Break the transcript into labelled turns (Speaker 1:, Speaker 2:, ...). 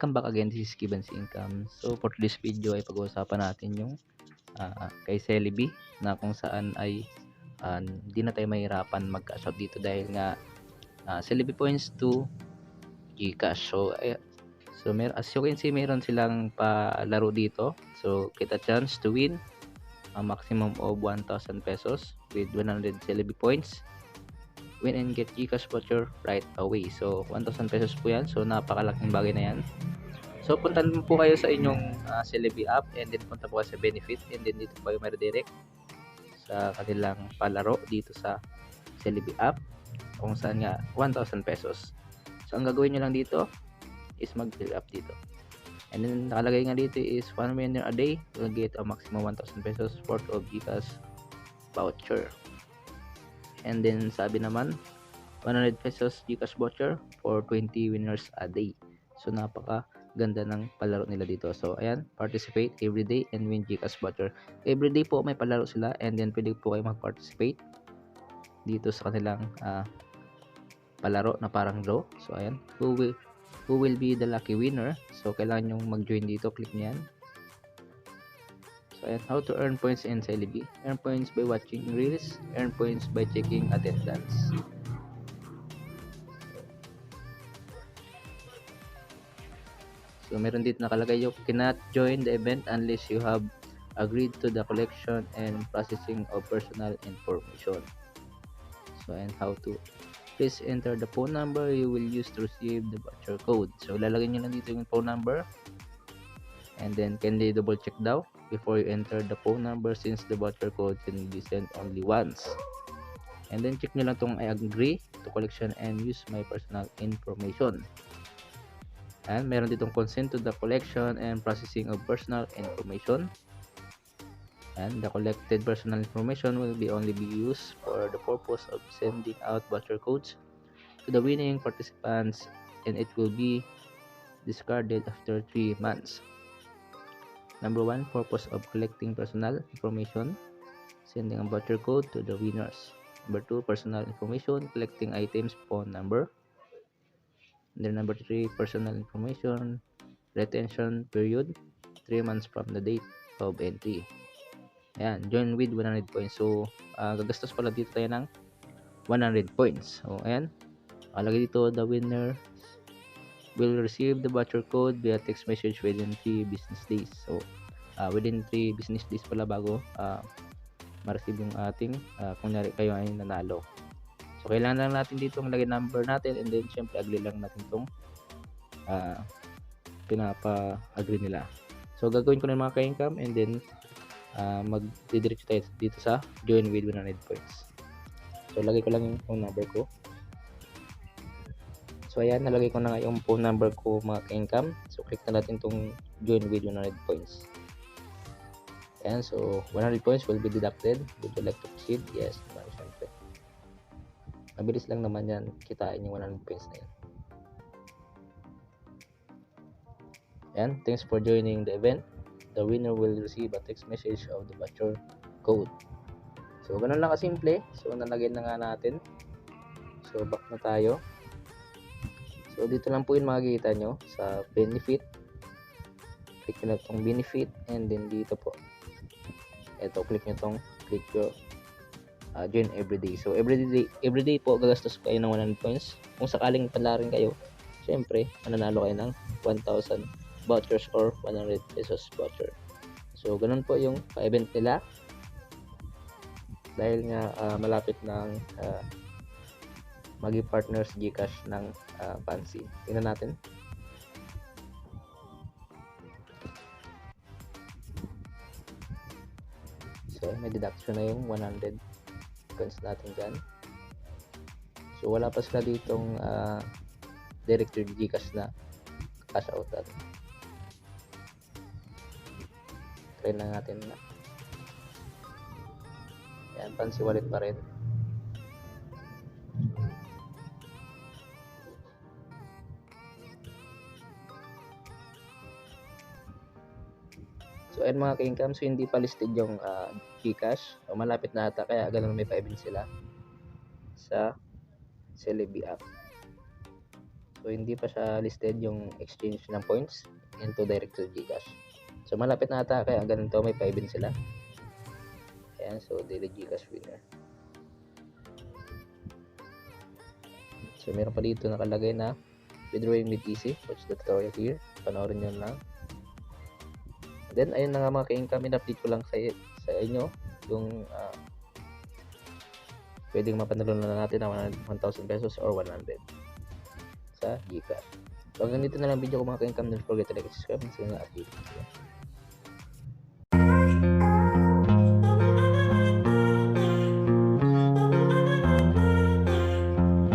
Speaker 1: welcome back again. This is Gibbons Income. So for this video ay pag-uusapan natin yung kay Celebi na kung saan ay hindi na tayo mahirapan mag-cash out dito dahil nga Celebi points to GCash. So as you can see, meron silang palaro dito. So get a chance to win a maximum of 1,000 pesos with 100 Celebi points. Win and get GCash voucher right away. So 1,000 pesos po yan. So napakalaking bagay na yan. So punta po kayo sa inyong Celebi app and then punta po kayo sa benefit and then dito po kayo ma-redirect sa kanilang palaro dito sa Celebi app kung saan nga 1,000 pesos. So ang gagawin nyo lang dito is mag-fill up dito. And then nakalagay nga dito is 1 winner a day will get a maximum 1,000 pesos worth of GCash voucher. And then sabi naman 100 pesos GCash voucher for 20 winners a day. So napaka ganda ng palaro nila dito. So ayan, participate every day and win GCash voucher. Every day po may palaro sila and then pwede po kayo mag-participate dito sa kanilang palaro na parang draw. So ayan, who will be the lucky winner. So kailangan nyo mag-join dito, click nyo yan. So ayan, how to earn points in Celebi. Earn points by watching reels, earn points by checking attendance. So meron dito nakalagay you cannot join the event unless you have agreed to the collection and processing of personal information. So and how to, please enter the phone number you will use to receive the voucher code. So lalagay nyo lang dito yung phone number and then can they double check daw before you enter the phone number since the voucher code can be sent only once. And then check nyo lang tong I agree to collection and use my personal information. And meron ditong consent to the collection and processing of personal information. And the collected personal information will only be used for the purpose of sending out voucher codes to the winning participants and it will be discarded after 3 months. Number 1, purpose of collecting personal information, sending a voucher code to the winners. Number 2, personal information, collecting items, phone number. And then number 3, personal information, retention period, 3 months from the date of entry. Ayan, join with 100 points. So, gagastos pala dito tayo ng 100 points. So, ayan, nakalagay dito, the winner will receive the voucher code via text message within 3 business days. So, within 3 business days pala bago ma-receive yung ating kunyari kayo ay nanalo. So kailangan lang natin dito ang lagay number natin and then syempre agree lang natin itong pinapa-agree nila. So gagawin ko na mga ka-income and then mag-didiretso tayo dito sa join with 100 points. So lagay ko lang yung phone number ko. So ayan, nalagay ko na nga yung phone number ko mga ka-income. So click na natin itong join with 100 points. Ayan, so 100 points will be deducted. Would you like to proceed? Yes, naman syempre. Mabilis lang naman yan, kitain yung 100 points na yan. Ayan, thanks for joining the event. The winner will receive a text message of the voucher code. So ganun lang kasimple. So nalagyan na nga natin. So back na tayo. So dito lang po yung makikita nyo sa benefit. Click nyo na itong benefit and then dito po. Ito, click nyo itong join everyday. So everyday po gagastos kayo ng 100 points. Kung sakaling palarin kayo, syempre mananalo kayo ng 1,000 vouchers or 100 pesos voucher. So ganun po yung pa-event nila. Dahil nga malapit ng maging partners GCash ng Fancy. Tingnan natin. So may deduction na yung 100 points natin dyan. So wala pa sila ditong direct to GCash na cash out natin. Try na natin na. Yan, Fancy wallet pa rin. So ayan mga ka-income, so hindi pa listed yung GCash. So malapit na ata kaya ganun may pa-event sila sa Celebi app. So hindi pa siya listed yung exchange ng points into direct to GCash. So malapit na ata, kaya ganito may 5 din sila. Ayan, so daily GCash winner. So meron pa dito nakalagay na withdrawing with easy. Watch the tutorial here. Panoorin nyo lang. Then ayun na nga mga ka-income, in-update ko lang sa inyo yung pwedeng mapanalo na natin ng 1,000 pesos or 100 sa GCash. So hanggang dito na lang video ko mga ka-income. Don't forget to like and subscribe. See you nga update.